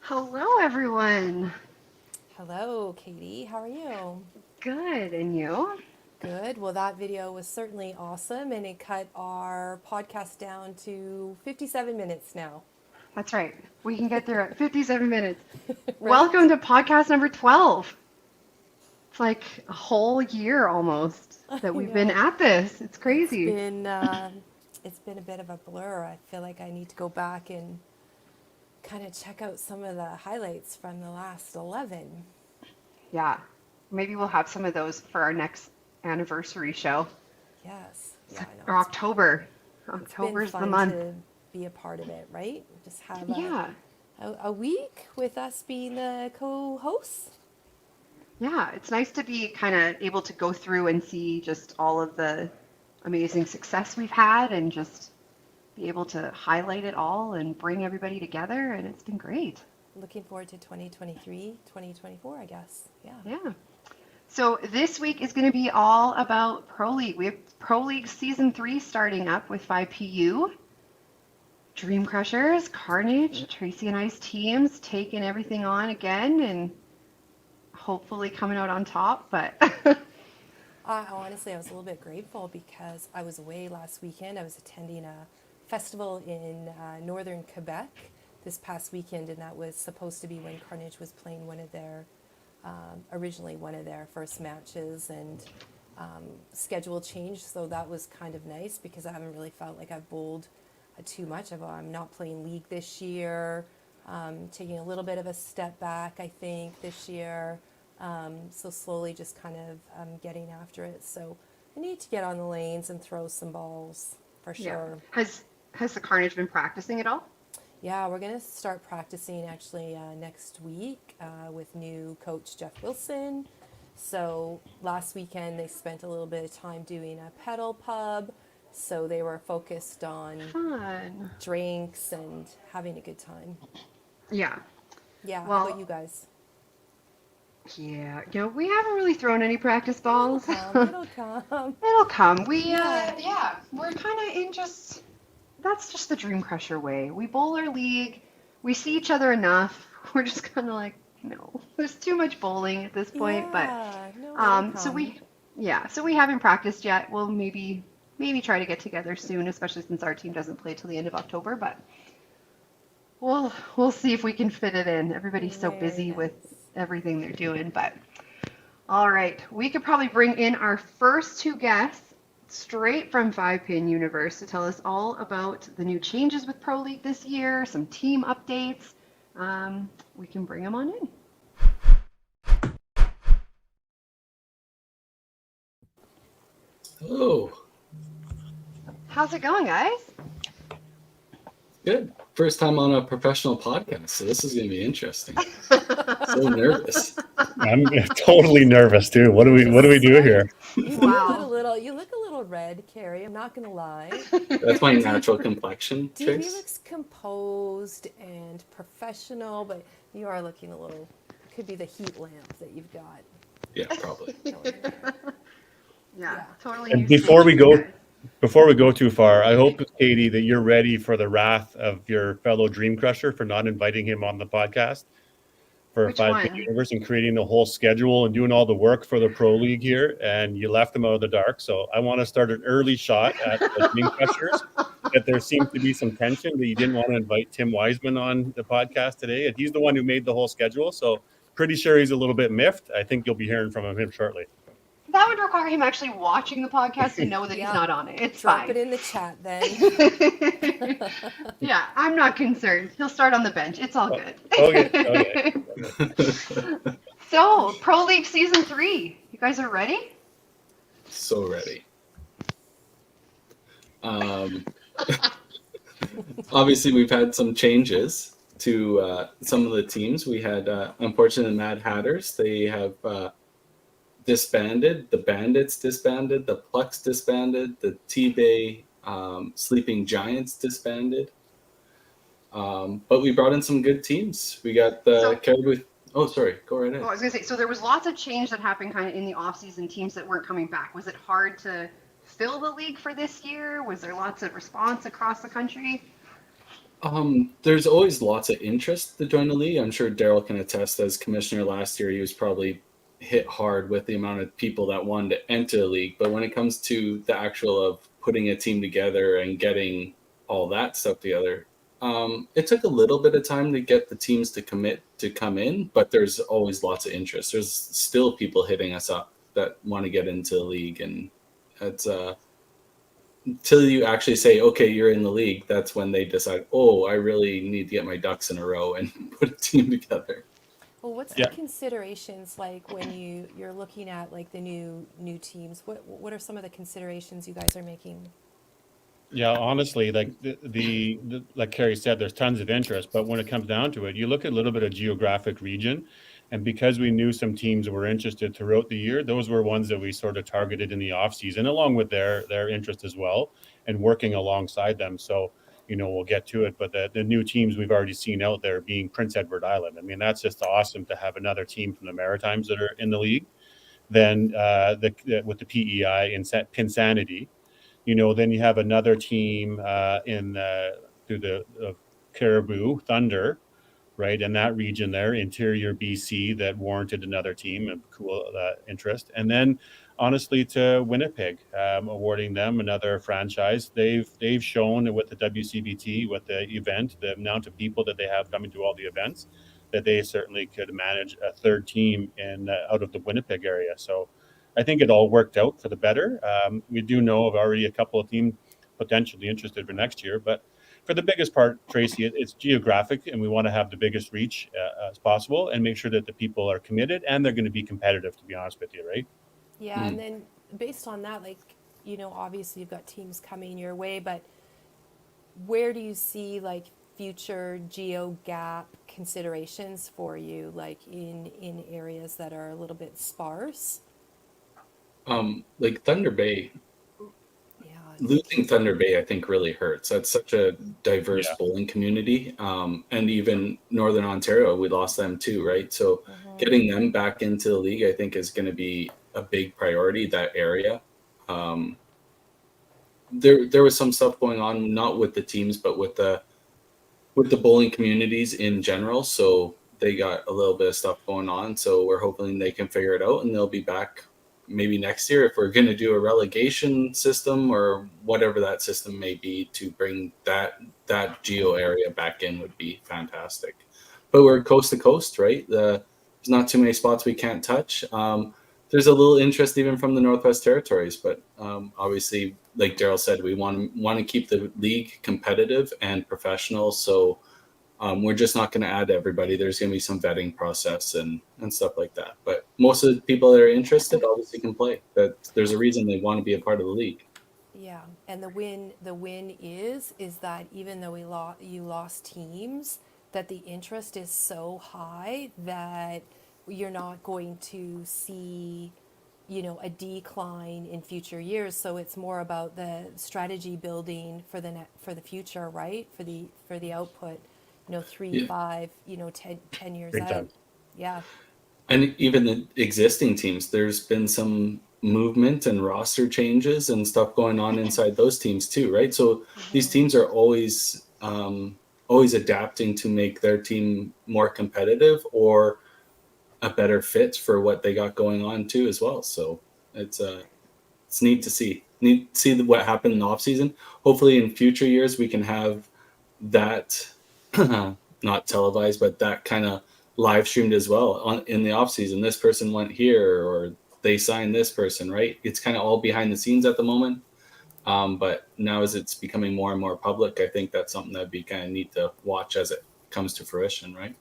Hello, everyone. Hello, Katie. How are you? Good, and you? Good. Well, that video was certainly awesome, and it cut our podcast down to 57 minutes now, That's right. We can get there at 57 minutes. right? Welcome to podcast number 12. It's like a whole year almost that I we've been know. at this. It's It's crazy. been uh, it's been a bit of a blur. I feel like I need to go back and kind of check out some of the highlights from the last 11. Yeah. Maybe we'll have some of those for our next anniversary show. Yes. Yeah, I know. Or October. It's been October's the fun month. to be a part of it, right? Just have Yeah. a week with us being the co-hosts. Yeah. It's nice to be kind of able to go through and see just all of the amazing success we've had and just be able to highlight it all and bring everybody together, and it's been great. Looking forward to 2023, 2024, I guess. Yeah. Yeah. So this week is going to be all about Pro League. We have Pro League Season 3 starting up with 5PU, Dream Crushers, Carnage, Tracy and I's teams taking everything on again and hopefully coming out on top. But Honestly, I was a little bit grateful because I was away last weekend. I was attending a festival in northern Quebec this past weekend, and that was supposed to be when Carnage was playing originally one of their first matches, and schedule changed. So that was kind of nice because I haven't really felt like I've bowled too much. I'm not playing league this year, taking a little bit of a step back, I think, this year. So slowly just kind of getting after it. So I need to get on the lanes and throw some balls for yeah, sure. has the Carnage been practicing at all? Yeah, we're going to start practicing actually next week with new coach Jeff Wilson. So last weekend they spent a little bit of time doing a pedal pub. So they were focused on Fun. drinks and having a good time. Yeah. Yeah, how about Well, you guys? yeah. We haven't really thrown any practice It'll balls. come, it'll come. It'll come. Yeah. Yeah, we're kind of in just that's just the Dream Crusher way. We bowl our league. We see each other enough. We're just kind of like, no, there's too much bowling at this point. But Yeah, no, it'll so come. we haven't practiced yet. We'll maybe try to get together soon, especially since our team doesn't play till the end of October. But we'll see if we can fit it in. Everybody's so Very busy with nice. everything they're doing. But all right, we could probably bring in our first two guests straight from Five Pin Universe to tell us all about the new changes with Pro League this year, some team updates. We can bring them on in. Oh, How's it going, guys? good. First time on a professional podcast, so this is going to be interesting. So nervous. I'm totally nervous too. What do we Just do here? Wow. you look a little red, Carrie. I'm not gonna lie. That's my natural complexion, DB Trace. looks composed and professional, but you are looking a little. Could be the heat lamp that you've got Yeah, probably. going there. Yeah, Yeah. totally And new stage for you guys. before we go too far, I hope, Katie, that you're ready for the wrath of your fellow Dream Crusher for not inviting him on the podcast for Which Five Pin one? Universe and creating the whole schedule and doing all the work for the Pro League here, and you left him out of the dark. So I want to start an early shot at the Dream Crushers. That there seems to be some tension that you didn't want to invite Tim Wiseman on the podcast today, and he's the one who made the whole schedule. So pretty sure he's a little bit miffed. I think you'll be hearing from him shortly. That would require him actually watching the podcast to know that he's Yeah. not on it. It's Drop fine. it in the chat then. Yeah, I'm not concerned. He'll start on the bench. It's all good. Okay. So, Pro League Season 3. You guys are ready? So ready. Obviously, we've had some changes to some of the teams. We had, unfortunately, the Mad Hatters. They have disbanded. The Bandits disbanded. The Plex disbanded. The T-Bay Sleeping Giants disbanded. But we brought in some good teams. We got the So- Caribou. Oh, sorry. Go right ahead. Oh, I was going to say, so there was lots of change that happened kind of in the off-season, teams that weren't coming back. Was it hard to fill the league for this year? Was there lots of response across the country? There's always lots of interest to join the league. I'm sure Daryl can attest. As commissioner last year, he was probably hit hard with the amount of people that wanted to enter the league. But when it comes to the actual of putting a team together and getting all that stuff together, it took a little bit of time to get the teams to commit to come in. But there's always lots of interest. There's still people hitting us up that want to get into the league, and it's until you actually say, okay, you're in the league, that's when they decide, oh, I really need to get my ducks in a row and put a team together. Well, what's Yeah. the considerations like when you're looking at like the new teams? What are some of the considerations you guys are making? Yeah, honestly, like like Carrie said, there's tons of interest, but when it comes down to it, you look at a little bit of geographic region, and because we knew some teams were interested throughout the year, those were ones that we sort of targeted in the off season, along with their interest as well, and working alongside them. So, we'll get to it, but the new teams we've already seen out there being Prince Edward Island. I mean, that's just awesome to have another team from the Maritimes that are in the league. Then with the PEI in Pinsanity. Then you have another team in through the Caribou Thunder, right, in that region there, interior BC, that warranted another team of cool interest. And then, honestly, to Winnipeg, awarding them another franchise. They've shown with the WCBT, with the event, the amount of people that they have coming to all the events, that they certainly could manage a third team in out of the Winnipeg area. So I think it all worked out for the better. We do know of already a couple of teams potentially interested for next year, but for the biggest part, Tracy, it's geographic, and we want to have the biggest reach as possible and make sure that the people are committed and they're going to be competitive, to be honest with you, right? Yeah, and then based on that, like, obviously you've got teams coming your way, but where do you see like future geo gap considerations for you, like in areas that are a little bit sparse? Like Thunder Bay, Yeah, losing Thunder Bay, I think really hurts. That's such a diverse Yeah. bowling community. And even Northern Ontario, we lost them too, right? So getting them back into the league, I think, is going to be a big priority, that area. Um, there was some stuff going on, not with the teams, but with the bowling communities in general. So they got a little bit of stuff going on. So we're hoping they can figure it out, and they'll be back maybe next year if we're going to do a relegation system or whatever that system may be, to bring that geo area back in would be fantastic. But we're coast to coast, right? There's not too many spots we can't touch. There's a little interest even from the Northwest Territories, but obviously, like Daryl said, we want to keep the league competitive and professional. So we're just not going to add everybody. There's going to be some vetting process and stuff like that. But most of the people that are interested obviously can play. That there's a reason they want to be a part of the league. yeah, and the win is that even though you lost teams, that the interest is so high that you're not going to see a decline in future years. So it's more about the strategy building for the future, right? For the output, 3, Yeah. 5, 10 years Big out. time. Yeah. And even the existing teams, there's been some movement and roster changes and stuff going on inside those teams too, right? So these teams are always adapting to make their team more competitive or a better fit for what they got going on too as well. So it's neat to see. Neat to see what happened in the off season. Hopefully in future years we can have that not televised, but that kind of live streamed as well in the off season. This person went here, or they signed this person, right? It's kind of all behind the scenes at the moment. But now as it's becoming more and more public, I think that's something that'd be kind of neat to watch as it comes to fruition, right?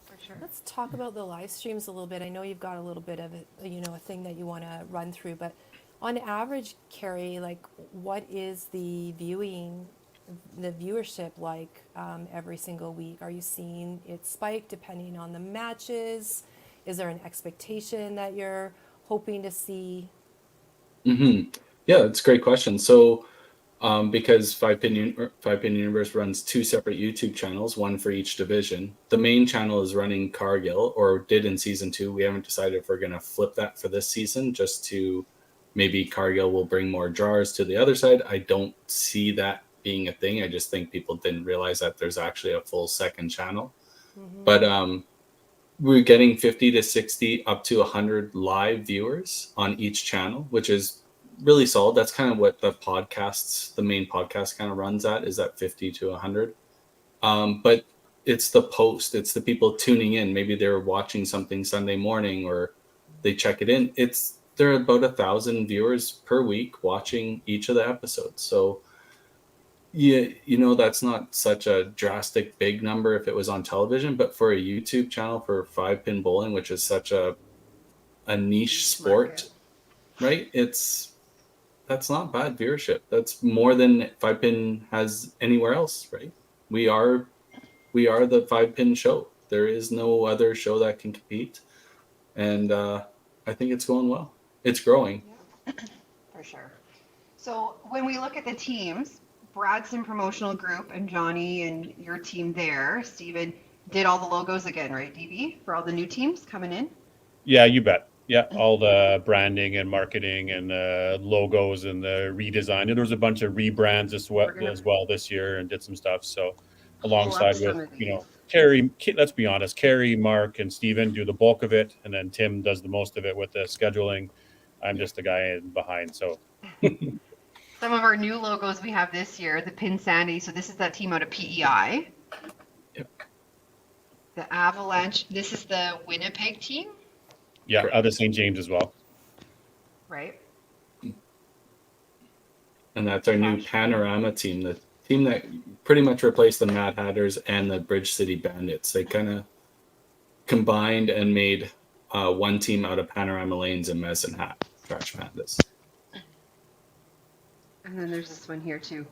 For sure. Let's talk about the live streams a little bit. I know you've got a little bit of it, a thing that you want to run through, but on average, Carrie, like, what is the viewership like every single week? Are you seeing it spike depending on the matches? Is there an expectation that you're hoping to see? Mm-hmm. Yeah, that's a great question. So, because Five Pin Universe runs two separate YouTube channels, one for each division. The main channel is running Cargill, or did in season 2. We haven't decided if we're going to flip that for this season, just to maybe Cargill will bring more jars to the other side. I don't see that being a thing. I just think people didn't realize that there's actually a full second channel. But we're getting 50 to 60 up to 100 live viewers on each channel, which is really solid. That's kind of what the main podcast kind of runs at, is at 50 to 100. But it's the people tuning in. Maybe they're watching something Sunday morning or they check it in. There are about 1,000 viewers per week watching each of the episodes. So that's not such a drastic big number if it was on television, but for a YouTube channel for 5-pin bowling, which is such a niche sport, right? That's not bad viewership. That's more than 5-pin has anywhere else, right? We are the 5-pin show. There is no other show that can compete, and I think it's going well. It's growing. Yeah, for sure. So when we look at the teams, Bradson Promotional Group and Johnny and your team there, Steven, did all the logos again, right, DB, for all the new teams coming in? Yeah, you bet. Yeah, all the branding and marketing and logos and the redesign. And there was a bunch of rebrands as well this year, and did some stuff. So alongside with, Carrie, let's be honest, Carrie, Mark, and Steven do the bulk of it, and then Tim does the most of it with the scheduling. I'm just the guy behind. So some of our new logos we have this year, the Pin Sandy. So this is that team out of PEI. Yep. The Avalanche. This is the Winnipeg team. Yeah, Correct. out of St. James as well. Right. And that's our new Panorama team, the team that pretty much replaced the Mad Hatters and the Bridge City Bandits. They kind of combined and made one team out of Panorama Lanes and Medicine Hat Trash Pandas. And then there's this one here too.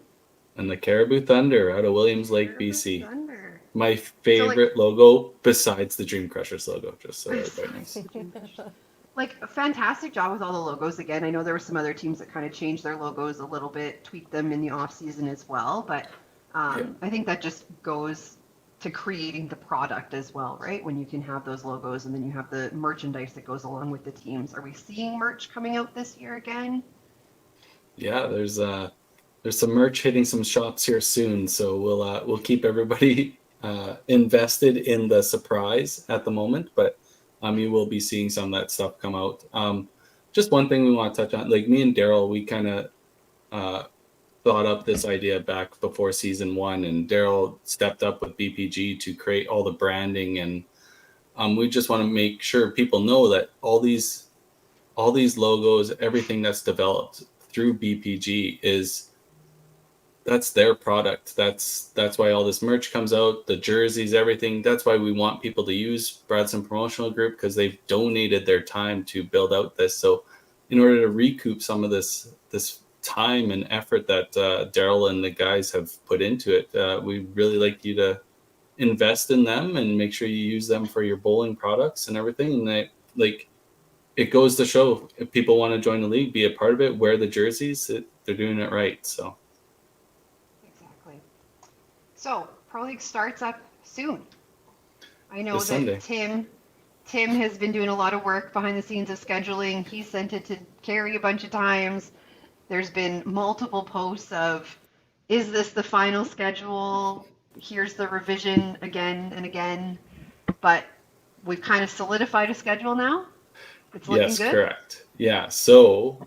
And the Caribou Thunder out of Williams Lake, BC. Thunder. My favorite logo besides the Dream Crushers logo, just so everybody knows. Like, a fantastic job with all the logos again. I know there were some other teams that kind of changed their logos a little bit, tweaked them in the off season as well, but I think that just goes to creating the product as well, right? When you can have those logos and then you have the merchandise that goes along with the teams. Are we seeing merch coming out this year again? Yeah, there's some merch hitting some shops here soon, so we'll keep everybody invested in the surprise at the moment, but you will be seeing some of that stuff come out. Just one thing we want to touch on, like me and Daryl, we kind of thought up this idea back before season 1, and Daryl stepped up with BPG to create all the branding, and we just want to make sure people know that all these logos, everything that's developed through BPG that's their product. That's why all this merch comes out, the jerseys, everything. That's why we want people to use Bradson Promotional Group, because they've donated their time to build out this. So in order to recoup some of this time and effort that Daryl and the guys have put into it, we really like you to invest in them and make sure you use them for your bowling products and everything. And it goes to show, if people want to join the league, be a part of it, wear the jerseys, they're doing it right. So Exactly. So, Pro League starts up soon. I know This that Sunday. Tim has been doing a lot of work behind the scenes of scheduling. He sent it to Carrie a bunch of times. There's been multiple posts of, is this the final schedule? Here's the revision again and again. But we've kind of solidified a schedule now. It's looking yes, good. correct. Yeah. So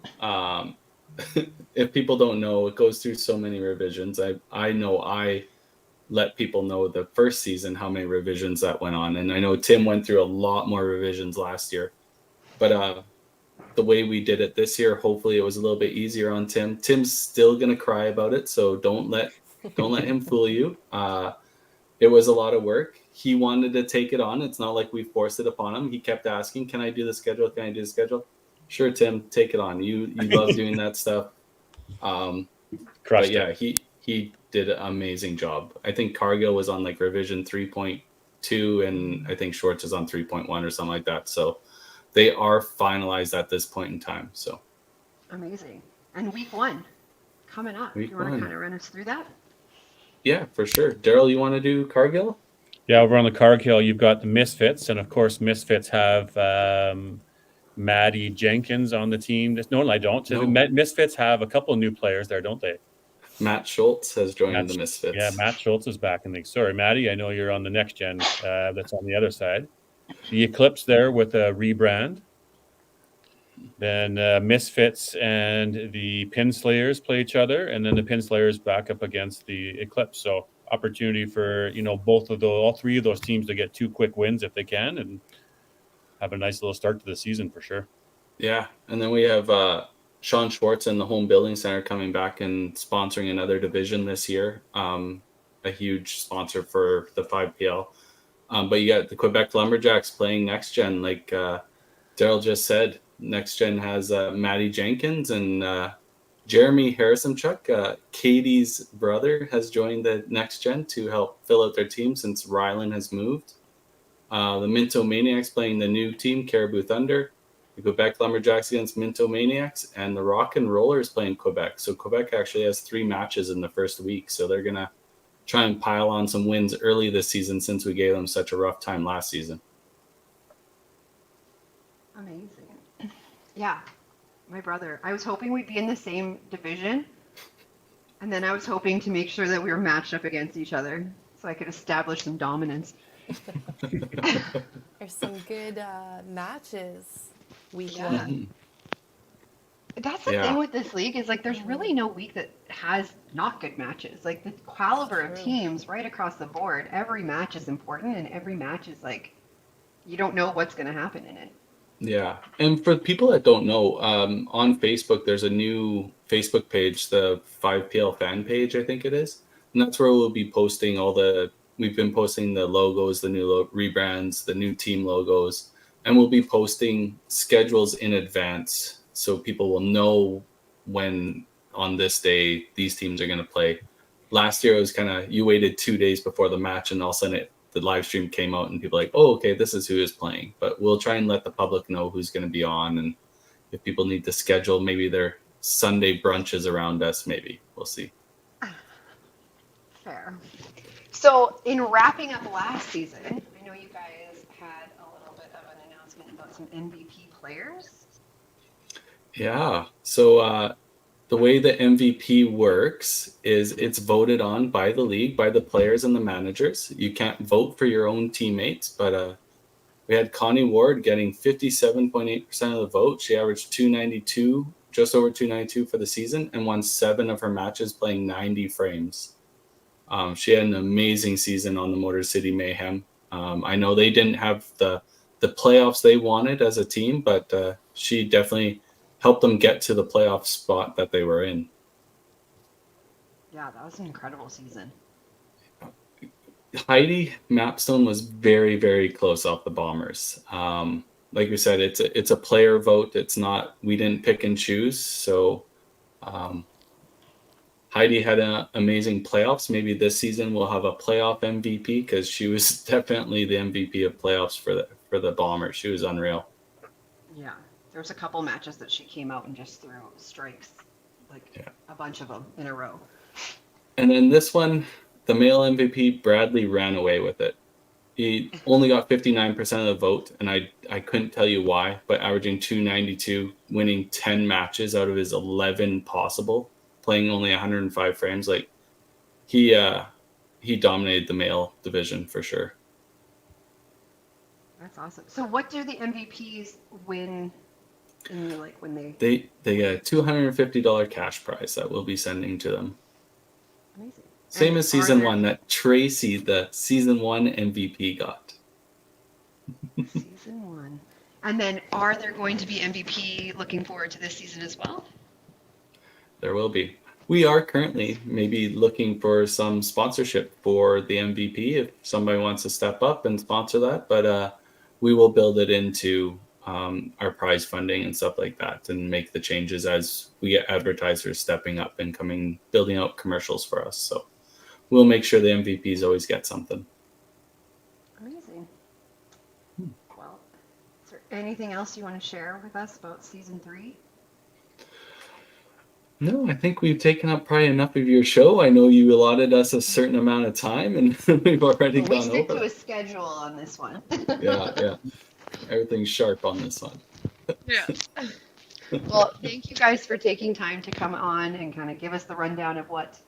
if people don't know, it goes through so many revisions. I know I let people know the first season how many revisions that went on, and I know Tim went through a lot more revisions last year. But the way we did it this year, hopefully it was a little bit easier on Tim. Tim's still gonna cry about it, so don't let him fool you. It was a lot of work. He wanted to take it on. It's not like we forced it upon him. He kept asking, "Can I do the schedule? Can I do the schedule?" Sure, Tim, take it on. You love doing that stuff. But yeah, he did an amazing job. I think Cargill was on like revision 3.2, and I think Schwartz is on 3.1 or something like that. So they are finalized at this point in time. So Amazing. And week 1 coming up. Week You want to 1. kind of run us through that? yeah, for sure. Daryl, you want to do Cargill? Yeah, over on the Cargill, you've got the Misfits, and of course, Misfits have Maddie Jenkins on the team. No, I don't. No. Misfits have a couple of new players there, don't they? Matt Schultz has joined Matt, the Misfits. yeah, Matt Schultz is back in the league. Sorry, Maddie, I know you're on the next gen. That's on the other side. The Eclipse there with a rebrand. Then Misfits and the Pinslayers play each other, and then the Pinslayers back up against the Eclipse. So opportunity for all three of those teams to get 2 quick wins if they can, and have a nice little start to the season for sure. Yeah, and then we have Sean Schwartz and the Home Building Center coming back and sponsoring another division this year. A huge sponsor for the 5PL. But you got the Quebec Lumberjacks playing Next Gen, like Daryl just said. Next Gen has Maddie Jenkins and Jeremy Harrisonchuk. Katie's brother has joined the Next Gen to help fill out their team since Rylan has moved. The Minto Maniacs playing the new team, Caribou Thunder. The Quebec Lumberjacks against Minto Maniacs, and the Rock and Rollers playing Quebec. So Quebec actually has 3 matches in the first week. So they're going to try and pile on some wins early this season since we gave them such a rough time last season. Amazing. Yeah, my brother. I was hoping we'd be in the same division, and then I was hoping to make sure that we were matched up against each other so I could establish some dominance. There's some good matches week Yeah. one. That's the thing with this league is like there's really no week that has not good matches. Like the caliber of True. teams right across the board, every match is important and every match is like you don't know what's going to happen in it. Yeah. And for people that don't know, on Facebook, there's a new Facebook page, the 5PL fan page, I think it is. And that's where we'll be posting we've been posting the logos, the new rebrands, the new team logos, and we'll be posting schedules in advance so people will know when on this day these teams are going to play. Last year, it was kind of you waited 2 days before the match, and all of a sudden the live stream came out, and people were like, oh, okay, this is who is playing. But we'll try and let the public know who's going to be on, and if people need to schedule maybe their Sunday brunches around us, maybe we'll see. Fair. So in wrapping up last season, I know you guys had a little bit of an announcement about some MVP players. Yeah. So the way the MVP works is it's voted on by the league, by the players and the managers. You can't vote for your own teammates, but we had Connie Ward getting 57.8% of the vote. She averaged 292, just over 292 for the season, and won 7 of her matches playing 90 frames. She had an amazing season on the Motor City Mayhem. I know they didn't have the playoffs they wanted as a team, but she definitely helped them get to the playoff spot that they were in. Yeah, that was an incredible season. Heidi Mapstone was very, very close off the Bombers. Like we said, it's a player vote. It's not, we didn't pick and choose. So Heidi had an amazing playoffs. Maybe this season we'll have a playoff MVP because she was definitely the MVP of playoffs for the Bombers. She was unreal. Yeah, there was a couple matches that she came out and just threw strikes, like a bunch of them in a row. And then this one, the male MVP, Bradley ran away with it. He only got 59% of the vote, and I couldn't tell you why, but averaging 292, winning 10 matches out of his 11 possible, playing only 105 frames. Like he dominated the male division for sure. That's awesome. So what do the MVPs win in like when they They get a $250 cash prize that we'll be sending to them. amazing. Same And as season are there- 1 that Tracy, the season 1 MVP, got. Season 1. And then are there going to be MVP looking forward to this season as well? There will be. We are currently maybe looking for some sponsorship for the MVP if somebody wants to step up and sponsor that. But we will build it into our prize funding and stuff like that and make the changes as we get advertisers stepping up and building out commercials for us. So we'll make sure the MVPs always get something. Amazing. Well, is there anything else you want to share with us about season 3? No, I think we've taken up probably enough of your show. I know you allotted us a certain amount of time, and we've already We gone stick over. to a schedule on this one. Yeah. Everything's sharp on this one. Yeah. Well, thank you guys for taking time to come on and kind of give us the rundown of what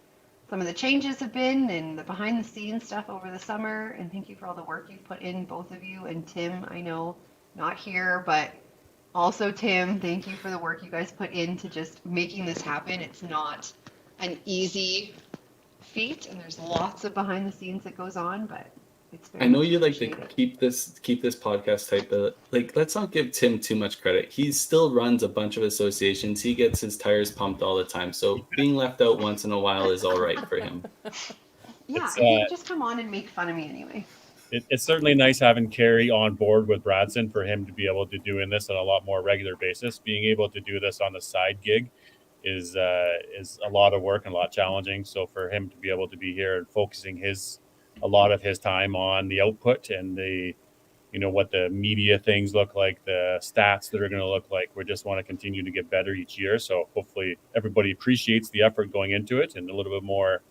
some of the changes have been and the behind the scenes stuff over the summer. And thank you for all the work you've put in, both of you. And Tim, I know not here, but also Tim, thank you for the work you guys put into just making this happen. It's not an easy feat, and there's lots of behind the scenes that goes on, but it's very I know much you like to appreciated. keep this podcast type, but like, let's not give Tim too much credit. He still runs a bunch of associations. He gets his tires pumped all the time. So being left out once in a while is all right for him. Yeah, It's, he would just come on and make fun of me anyway. It's certainly nice having Carrie on board with Bradson for him to be able to doing this on a lot more regular basis. Being able to do this on the side gig is a lot of work and a lot challenging. So for him to be able to be here and focusing a lot of his time on the output and the, what the media things look like, the stats that are going to look like, we just want to continue to get better each year. So hopefully everybody appreciates the effort going into it and a little bit more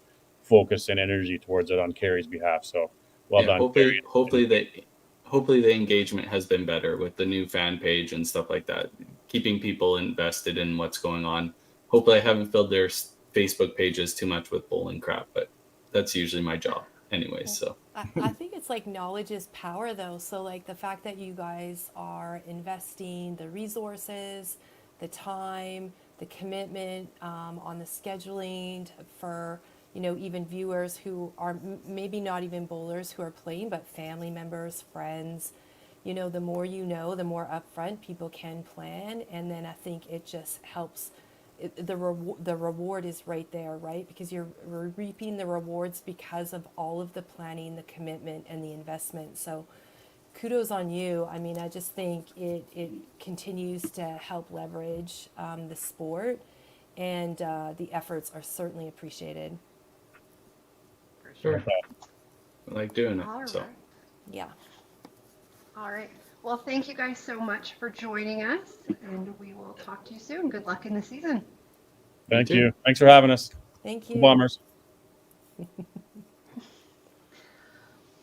focus and energy towards it on Carrie's behalf. So well Yeah, done, hopefully, Carrie. hopefully the engagement has been better with the new fan page and stuff like that, keeping people invested in what's going on. Hopefully I haven't filled their Facebook pages too much with bowling crap, but that's usually my job anyways. So I think it's like knowledge is power though. So like the fact that you guys are investing the resources, the time, the commitment on the scheduling for, even viewers who are maybe not even bowlers who are playing, but family members, friends, the more the more upfront people can plan. And then I think it just helps. The reward is right there, right? Because you're reaping the rewards because of all of the planning, the commitment, and the investment. So kudos on you. I mean, I just think it continues to help leverage the sport, and the efforts are certainly appreciated. For sure, I like doing it. All So right. Yeah. All right. Well, thank you guys so much for joining us, and we will talk to you soon. Good luck in the season. Thank too. you. Thanks for having us. Thank The you. Bombers.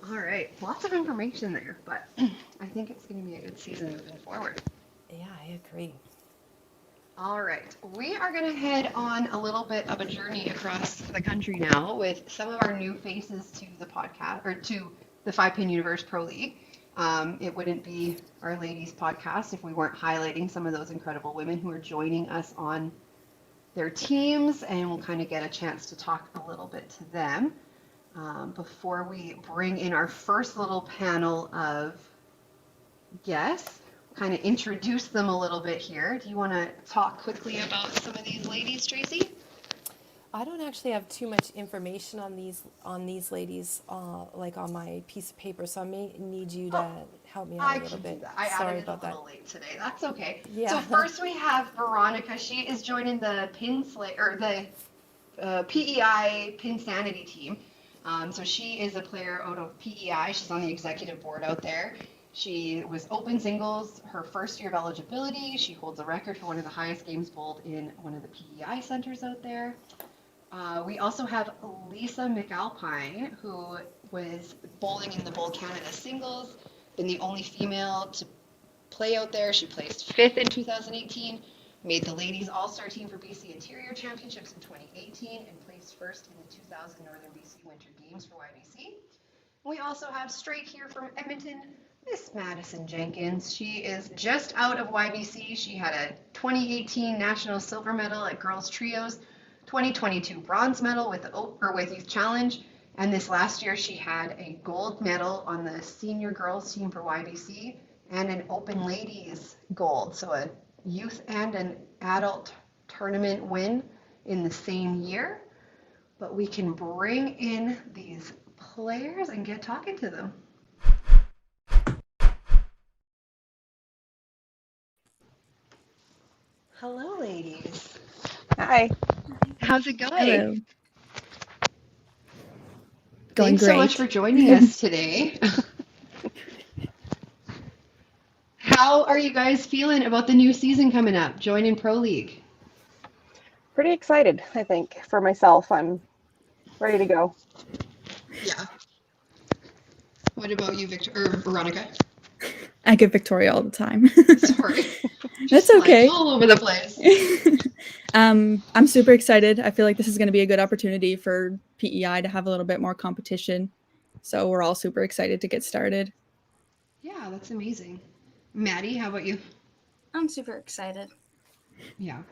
All right. Lots of information there, but I think it's going to be a good season moving forward. Yeah, I agree. All right. We are going to head on a little bit of a journey across the country now with some of our new faces to the podcast, or to the 5-Pin Universe Pro League. It wouldn't be our ladies podcast if we weren't highlighting some of those incredible women who are joining us on their teams, and we'll kind of get a chance to talk a little bit to them before we bring in our first little panel of guests, kind of introduce them a little bit here. Do you want to talk quickly about some of these ladies, Tracy? I don't actually have too much information on these ladies, like on my piece of paper, so I may need you to help me out I a little can do bit. that. I Sorry added it about a that. little late today. That's okay. Yeah. So first we have Veronica. She is joining the the PEI Pinsanity team. So she is a player out of PEI. She's on the executive board out there. She was open singles her first year of eligibility. She holds a record for one of the highest games bowled in one of the PEI centers out there. We also have Lisa McAlpine, who was bowling in the Bowl Canada singles, been the only female to play out there. She placed 5th in 2018, made the ladies all-star team for BC Interior Championships in 2018, and placed 1st in the 2000 Northern BC Winter Games for YBC. We also have straight here from Edmonton, Miss Madison Jenkins. She is just out of YBC. She had a 2018 national silver medal at Girls Trios, 2022 bronze medal with Youth Challenge, and this last year she had a gold medal on the senior girls team for YBC and an open ladies gold, so a youth and an adult tournament win in the same year. But we can bring in these players and get talking to them. Hello, ladies. Hi. How's it going? Hello. Going Thanks so much great. for joining us today. How are you guys feeling about the new season coming up, joining Pro League? Pretty excited, I think, for myself. I'm ready to go. Yeah. What about you, Victor or Veronica? I get Victoria all the time. Sorry. That's Just like okay. all over the place. I'm super excited. I feel like this is going to be a good opportunity for PEI to have a little bit more competition. So we're all super excited to get started. Yeah, that's amazing. Maddie, how about you? I'm super excited. Yeah.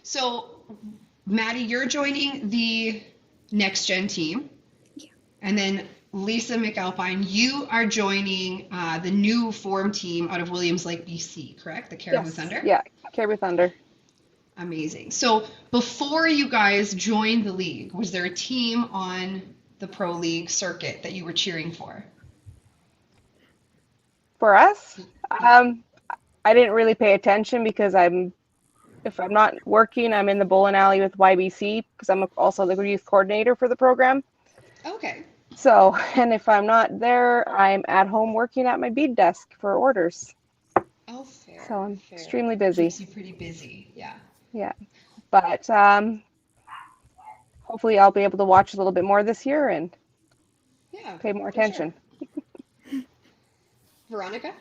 So, Maddie, you're joining the next gen team. Yeah. And then Lisa McAlpine, you are joining the new form team out of Williams Lake, BC, correct? The Caribou Thunder? Yeah, Caribou Thunder. Amazing. So before you guys joined the league, was there a team on the pro league circuit that you were cheering for? For us, I didn't really pay attention because if I'm not working, I'm in the bowling alley with YBC because I'm also the youth coordinator for the program. Okay. So, and if I'm not there, I'm at home working at my bead desk for orders. Oh, fair. So I'm fair. extremely busy. Keeps you pretty busy. Yeah. Yeah, but hopefully I'll be able to watch a little bit more this year and Yeah. pay more for sure. attention. Veronica?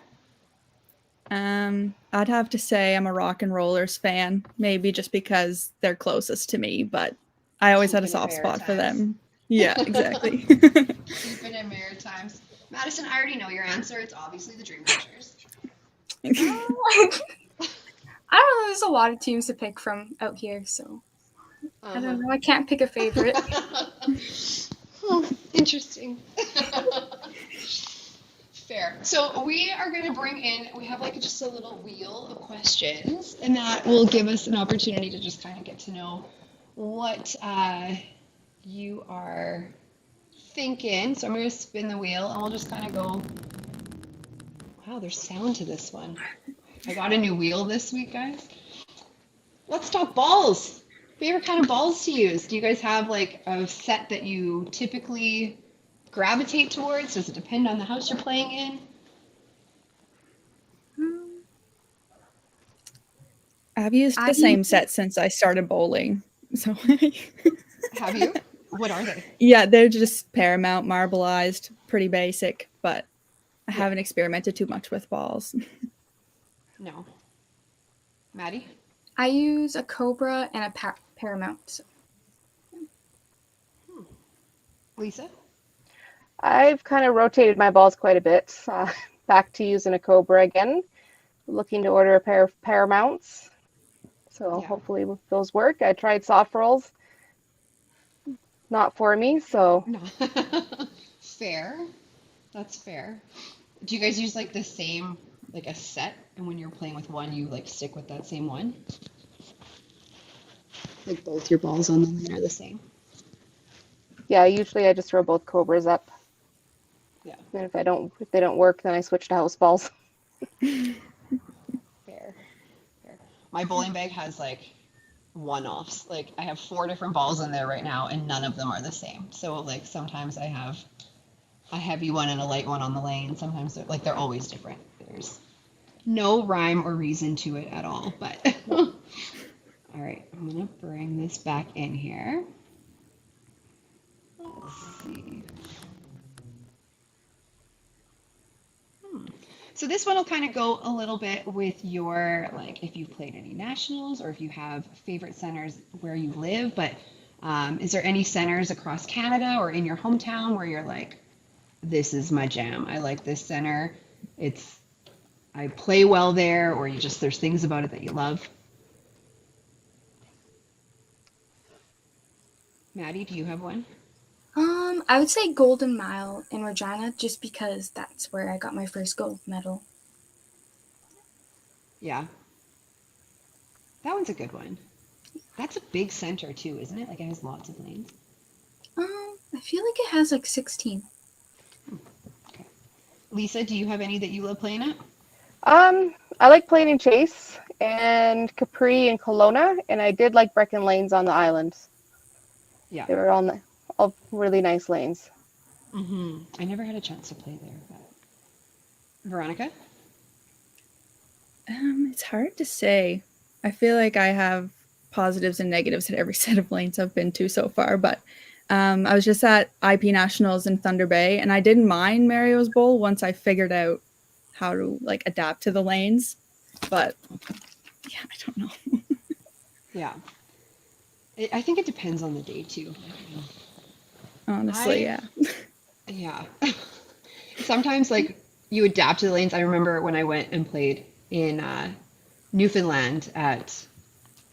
I'd have to say I'm a Rock and Rollers fan, maybe just because they're closest to me, but I always had a Keeping it soft spot for Maritimes. them. Yeah, exactly. Keeping it Maritimes. Madison, I already know your answer. It's obviously the Dream Catchers. I don't know. There's a lot of teams to pick from out here, so I don't know. I can't pick a favorite. Oh, interesting. Fair. So we are going to bring in, we have like just a little wheel of questions, and that will give us an opportunity to just kind of get to know what you are thinking. So I'm going to spin the wheel, and we'll just kind of go. Wow, there's sound to this one. I got a new wheel this week, guys. Let's talk balls. Favorite kind of balls to use? Do you guys have like a set that you typically gravitate towards? Does it depend on the house you're playing in? I've used the same set since I started bowling. So Have you? What are they? yeah, they're just Paramount, marbleized, pretty basic, but I haven't experimented too much with balls. No. Maddie? I use a Cobra and a Paramount. Lisa? I've kind of rotated my balls quite a bit. Back to using a Cobra again. Looking to order a pair of Paramounts. So Yeah. hopefully those work. I tried soft rolls. Not for me, so No. Fair. That's fair. Do you guys use like the same, like a set, and when you're playing with one, you like stick with that same one? Like both your balls on the line are the same? yeah, usually I just throw both Cobras up. Yeah. And if they don't work, then I switch to house balls. Fair. Fair. My bowling bag has like one-offs. Like I have 4 different balls in there right now, and none of them are the same. So like sometimes I have a heavy one and a light one on the lane. Sometimes they're always different. There's no rhyme or reason to it at all. But all right, I'm gonna bring this back in here. Let's see. So this one will kind of go a little bit with your, like, if you've played any nationals or if you have favorite centers where you live, but is there any centers across Canada or in your hometown where you're like, this is my jam. I like this center. I play well there, or there's things about it that you love. Maddie, do you have one? I would say Golden Mile in Regina, just because that's where I got my first gold medal. Yeah. That one's a good one. That's a big center too, isn't it? Like it has lots of lanes. I feel like it has like 16. Okay. Lisa, do you have any that you love playing at? I like playing in Chase and Capri and Kelowna, and I did like Brecon Lanes on the island. Yeah. They were all really nice lanes. I never had a chance to play there. But... Veronica? It's hard to say. I feel like I have positives and negatives at every set of lanes I've been to so far, but I was just at IP Nationals in Thunder Bay, and I didn't mind Mario's Bowl once I figured out how to like adapt to the lanes. But yeah, I don't know. Yeah. I think it depends on the day too. Honestly, I- yeah. Yeah. Sometimes like you adapt to the lanes. I remember when I went and played in Newfoundland at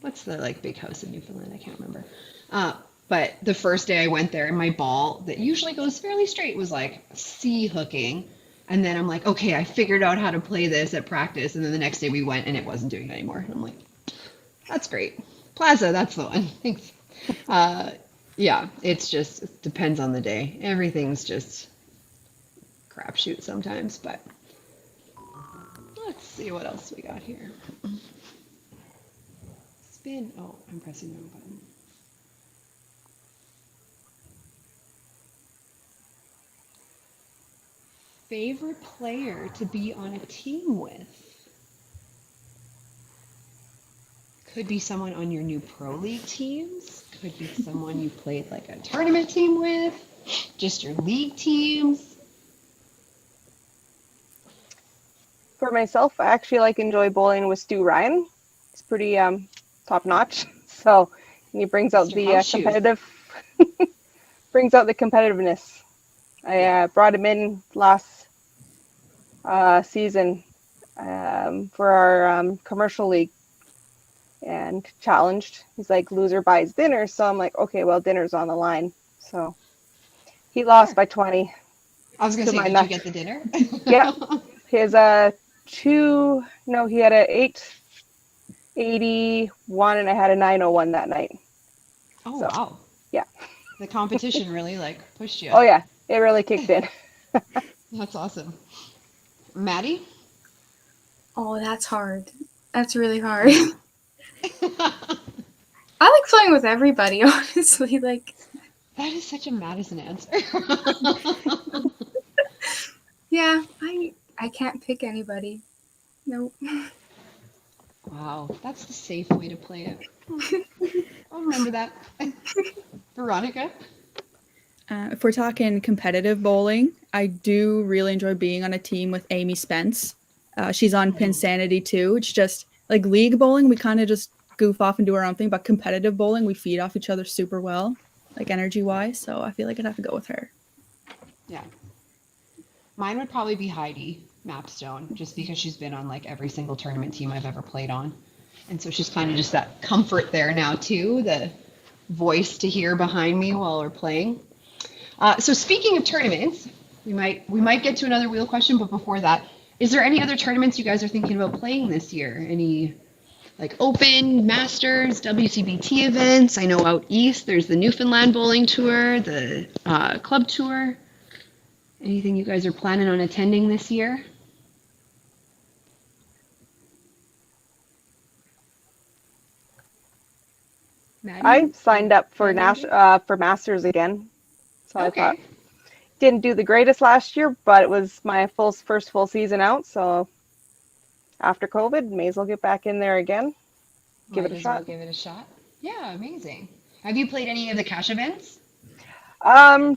what's the like big house in Newfoundland? I can't remember. Uh, but the first day I went there, and my ball that usually goes fairly straight was like sea hooking. And then I'm like, okay, I figured out how to play this at practice. And then the next day we went and it wasn't doing it anymore. And I'm like, that's great. Plaza, that's the one. Thanks. Uh, yeah, it depends on the day. Everything's just crapshoot sometimes, but let's see what else we got here. Spin. Oh, I'm pressing the wrong button. Favorite player to be on a team with? Could be someone on your new pro league teams. Could be someone you played like a tournament team with. Just your league teams. For myself, I actually enjoy bowling with Stu Ryan. He's pretty top notch. So he brings out Mr. the House Shoes. brings out the competitiveness. I brought him in last season for our commercial league and challenged. He's like, loser buys dinner. So I'm like, okay, well, dinner's on the line. So he lost Sure. by 20. I was gonna To say, my did you nut. get the dinner? Yeah. His he had a 881 and I had a 901 that night. Oh So, wow. yeah. The competition really like pushed you. Oh yeah, it really kicked in. That's awesome. Maddie? Oh, that's hard. That's really hard. I like playing with everybody, honestly. Like, That is such a Madison answer. yeah, I can't pick anybody. Nope. Wow, that's the safe way to play it. I'll remember that. Veronica? If we're talking competitive bowling, I do really enjoy being on a team with Amy Spence. She's on Pinsanity too. It's just like league bowling, we kind of just goof off and do our own thing, but competitive bowling, we feed off each other super well, like energy wise. So I feel like I'd have to go with her. Yeah. Mine would probably be Heidi Mapstone, just because she's been on like every single tournament team I've ever played on. And so she's kind of just that comfort there now too, the voice to hear behind me while we're playing. So speaking of tournaments, we might get to another wheel question, but before that, is there any other tournaments you guys are thinking about playing this year? Any like Open, Masters, WCBT events? I know out east there's the Newfoundland Bowling Tour, the Club Tour. Anything you guys are planning on attending this year? Maddie? I signed up for Anything? for Masters again. So I Okay. thought didn't do the greatest last year, but it was my first full season out. So after COVID, may as well get back in there again. Give it a Might as well shot. give it a shot. Yeah, amazing. Have you played any of the cash events?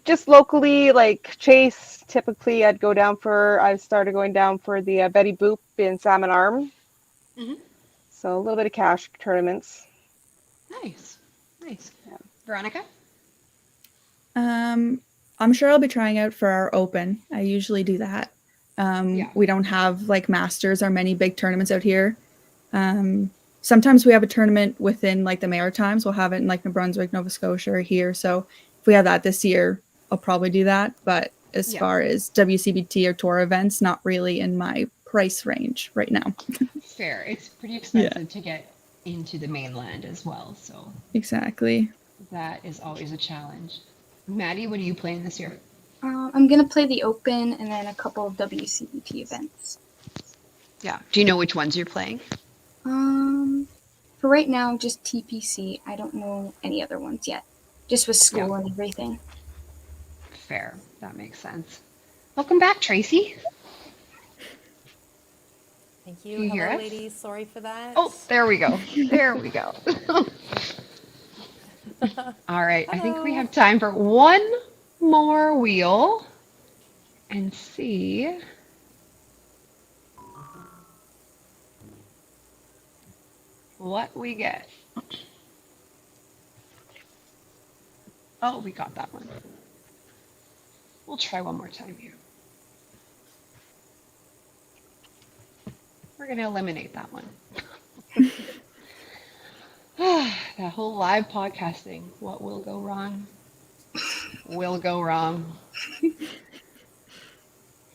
Just locally, like Chase. Typically, I started going down for the Betty Boop in Salmon Arm. Mhm. So a little bit of cash tournaments. Nice. Nice. Veronica? I'm sure I'll be trying out for our Open. I usually do that. Yeah. We don't have like Masters or many big tournaments out here. Sometimes we have a tournament within like the Maritimes. We'll have it in like New Brunswick, Nova Scotia, or here. So if we have that this year, I'll probably do that. But as Yeah. far as WCBT or tour events, not really in my price range right now. Fair. It's pretty expensive to get into the mainland as well, so Exactly. that is always a challenge. Maddie, what are you playing this year? I'm gonna play the Open and then a couple of WCBT events. Yeah. Do you know which ones you're playing? For right now, just TPC. I don't know any other ones yet. Just with school Yeah. and everything. Fair. That makes sense. Welcome back, Tracy. Thank you. Can you hear Hello, us? ladies. Sorry for that. Oh, there we go. There we go. All right. I think we Hello. have time for one more wheel and see. What we get. Oh, we got that one. We'll try one more time here. We're going to eliminate that one. That whole live podcasting. What will go wrong? Will go wrong.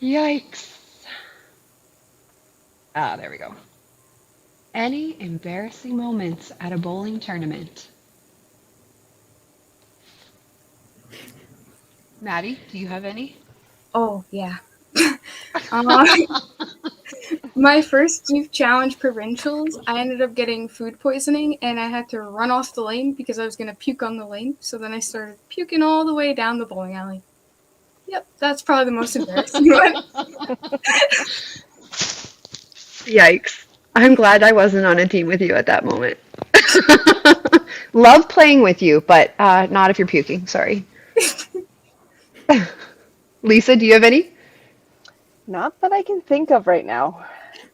Yikes. Ah, there we go. Any embarrassing moments at a bowling tournament? Maddie, do you have any? Oh, yeah. uh, my first youth challenge provincials, I ended up getting food poisoning and I had to run off the lane because I was going to puke on the lane. So then I started puking all the way down the bowling alley. Yep, that's probably the most embarrassing one. Yikes. I'm glad I wasn't on a team with you at that moment. Love playing with you, but not if you're puking. Sorry. Lisa, do you have any? Not that I can think of right now,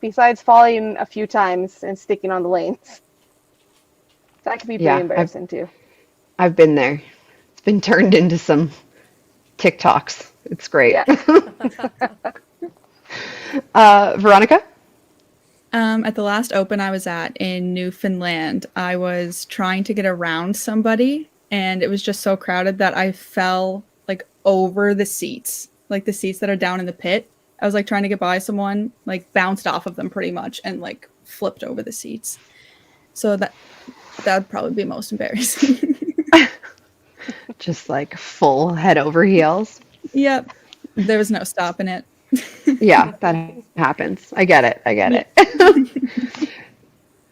besides falling a few times and sticking on the lanes. That could be pretty Yeah, embarrassing too. I've been there. It's been turned into some TikToks. It's great. Yeah. Veronica? At the last open I was at in Newfoundland, I was trying to get around somebody and it was just so crowded that I fell like over the seats, like the seats that are down in the pit. I was like trying to get by someone, like bounced off of them pretty much and like flipped over the seats. So that'd probably be most embarrassing. Just like full head over heels. Yep. There was no stopping it. Yeah, that happens. I get it.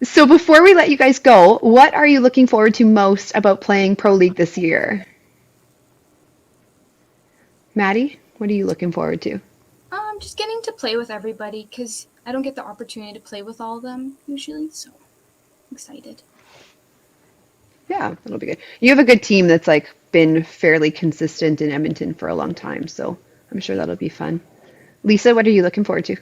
So before we let you guys go, what are you looking forward to most about playing Pro League this year? Maddie, what are you looking forward to? Just getting to play with everybody because I don't get the opportunity to play with all of them usually, so I'm excited. Yeah, that'll be good. You have a good team that's like been fairly consistent in Edmonton for a long time, so I'm sure that'll be fun. Lisa, what are you looking forward to?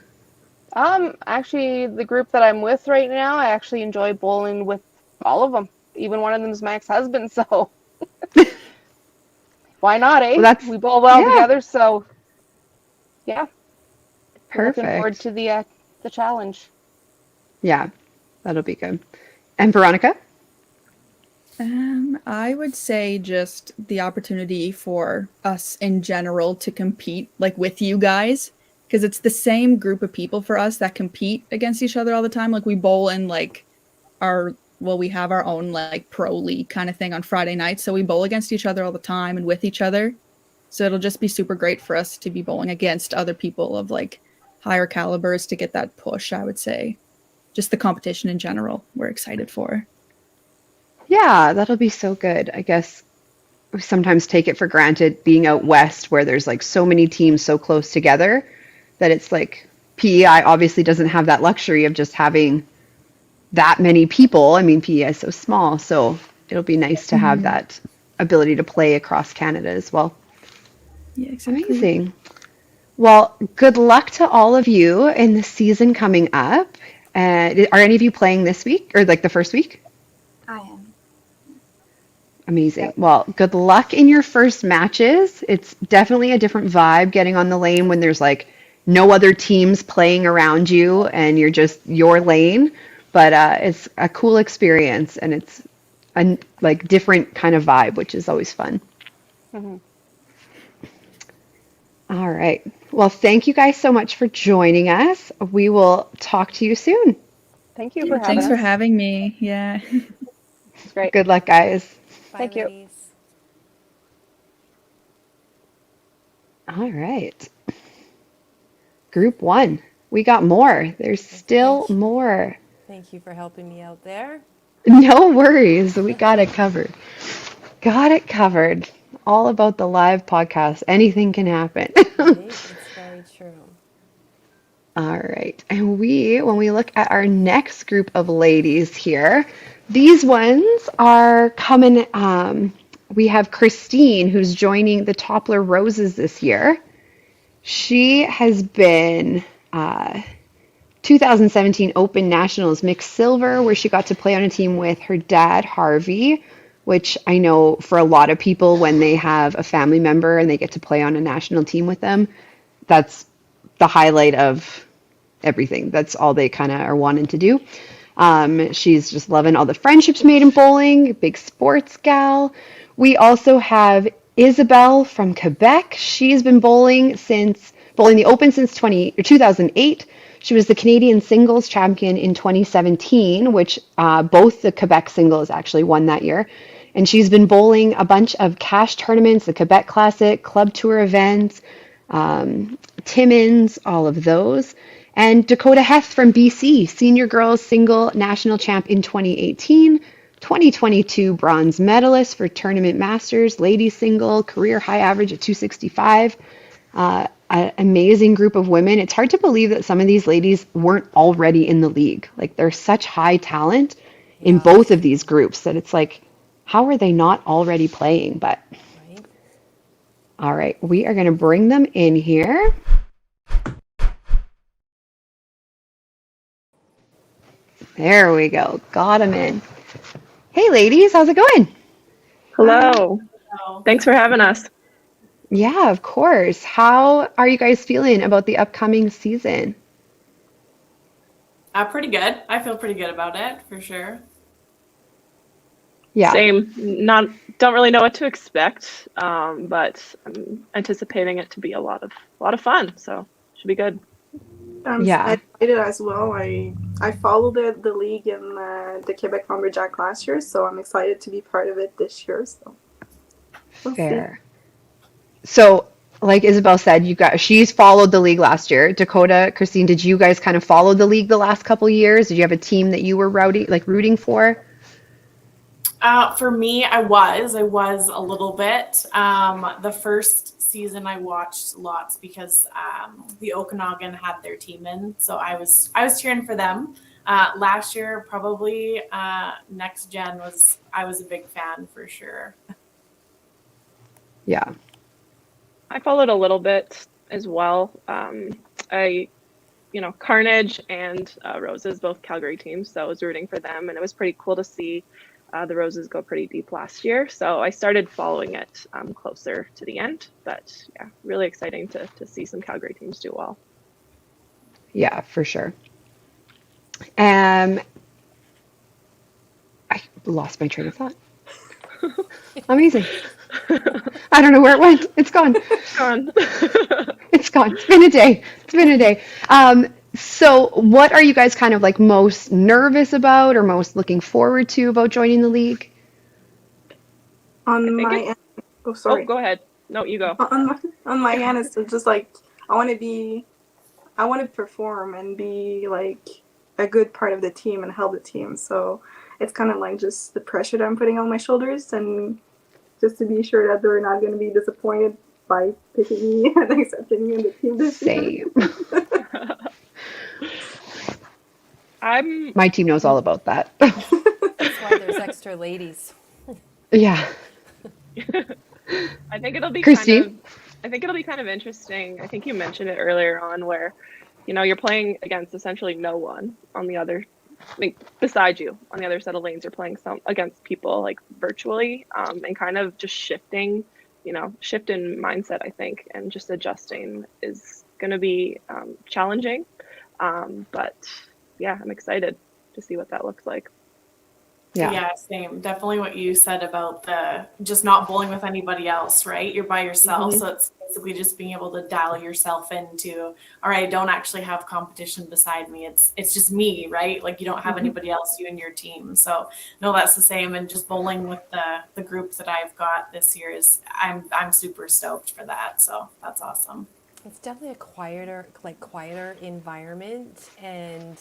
Actually, the group that I'm with right now, I actually enjoy bowling with all of them. Even one of them is my ex-husband, so why not, eh? Well, We bowl well yeah. together, so yeah. Perfect. Looking forward to the challenge. Yeah, that'll be good. And Veronica? I would say just the opportunity for us in general to compete like with you guys, because it's the same group of people for us that compete against each other all the time. Like we bowl in like we have our own like pro league kind of thing on Friday nights, so we bowl against each other all the time and with each other. So it'll just be super great for us to be bowling against other people of like higher calibers to get that push, I would say. Just the competition in general, we're excited for. Yeah, that'll be so good. I guess we sometimes take it for granted being out west where there's like so many teams so close together that it's like PEI obviously doesn't have that luxury of just having that many people. I mean, PEI is so small, so it'll be nice to have that ability to play across Canada as well. Yeah, exactly. Amazing. Well, good luck to all of you in the season coming up. Are any of you playing this week or like the first week? I am. Amazing. Yep. Well, good luck in your first matches. It's definitely a different vibe getting on the lane when there's like no other teams playing around you and you're just your lane. But it's a cool experience and it's a like different kind of vibe, which is always fun. Mhm. All right. Well, thank you guys so much for joining us. We will talk to you soon. Thank you for having Thanks us. for having me. Yeah. It's great. Good luck, guys. Bye, Thank you. ladies. All right. Group 1. We got more. There's still more. Thank you for helping me out there. No worries. We got it covered. Got it covered. All about the live podcast. Anything can happen. Right? It's very true. All right. And when we look at our next group of ladies here, these ones are coming. We have Christine, who's joining the Toppler Roses this year. She has been 2017 Open Nationals mixed silver, where she got to play on a team with her dad, Harvey, which I know for a lot of people, when they have a family member and they get to play on a national team with them, that's the highlight of everything. That's all they kind of are wanting to do. She's just loving all the friendships made in bowling, big sports gal. We also have Isabel from Quebec. She's been bowling the Open since 2008. She was the Canadian singles champion in 2017, which both the Quebec singles actually won that year. And she's been bowling a bunch of cash tournaments, the Quebec Classic, Club Tour events, Timmins, all of those. And Dakota Heth from BC, senior girls single national champ in 2018, 2022 bronze medalist for Tournament Masters, ladies single, career high average at 265. An amazing group of women. It's hard to believe that some of these ladies weren't already in the league. Like, they're such high talent in both of these groups that it's like, how are they not already playing? But Right? all right, we are going to bring them in here. There we go. Got them in. Hey, ladies, how's it going? Hello. Thanks for having us. Yeah, of course. How are you guys feeling about the upcoming season? Pretty good. I feel pretty good about it for sure. Yeah. Same. Don't really know what to expect, but I'm anticipating it to be a lot of fun. So should be good. I'm Yeah. excited as well. I followed the league in the Quebec Lumberjack last year, so I'm excited to be part of it this year. So we'll see. Fair. So, like Isabel said, she's followed the league last year. Dakota, Christine, did you guys kind of follow the league the last couple years? Did you have a team that you were rooting for? For me, I was a little bit. The first season I watched lots because the Okanagan had their team in, so I was cheering for them. Last year, probably Next Gen I was a big fan for sure. Yeah. I followed a little bit as well. Carnage and Roses, both Calgary teams, so I was rooting for them, and it was pretty cool to see the Roses go pretty deep last year. So I started following it closer to the end, but yeah, really exciting to see some Calgary teams do well. Yeah, for sure. I lost my train of thought. Amazing. I don't know where it went. It's gone. Gone. It's gone. It's been a day. So what are you guys kind of like most nervous about or most looking forward to about joining the league? On think my it- end, oh sorry. Oh, go ahead. No, you go. On my end, it's just like I want to perform and be like a good part of the team and help the team. So it's kind of like just the pressure that I'm putting on my shoulders, and just to be sure that they're not going to be disappointed by picking me and accepting me in the team this year. Same. My team knows all about that. That's why there's extra ladies. Yeah. I think it'll be Christine? kind of interesting. I think you mentioned it earlier on where, you're playing against essentially no one on the other, beside you on the other set of lanes. You're playing against people like virtually, and kind of just shift in mindset, I think, and just adjusting is going to be challenging. But yeah, I'm excited to see what that looks like. Yeah. Same. Definitely what you said about the just not bowling with anybody else, right? You're by yourself. Mhm. So it's basically just being able to dial yourself into, all right, I don't actually have competition beside me. It's just me, right? Like you don't have anybody else, you and your team. So no, that's the same. And just bowling with the groups that I've got this year I'm super stoked for that. So that's awesome. It's definitely a quieter environment. And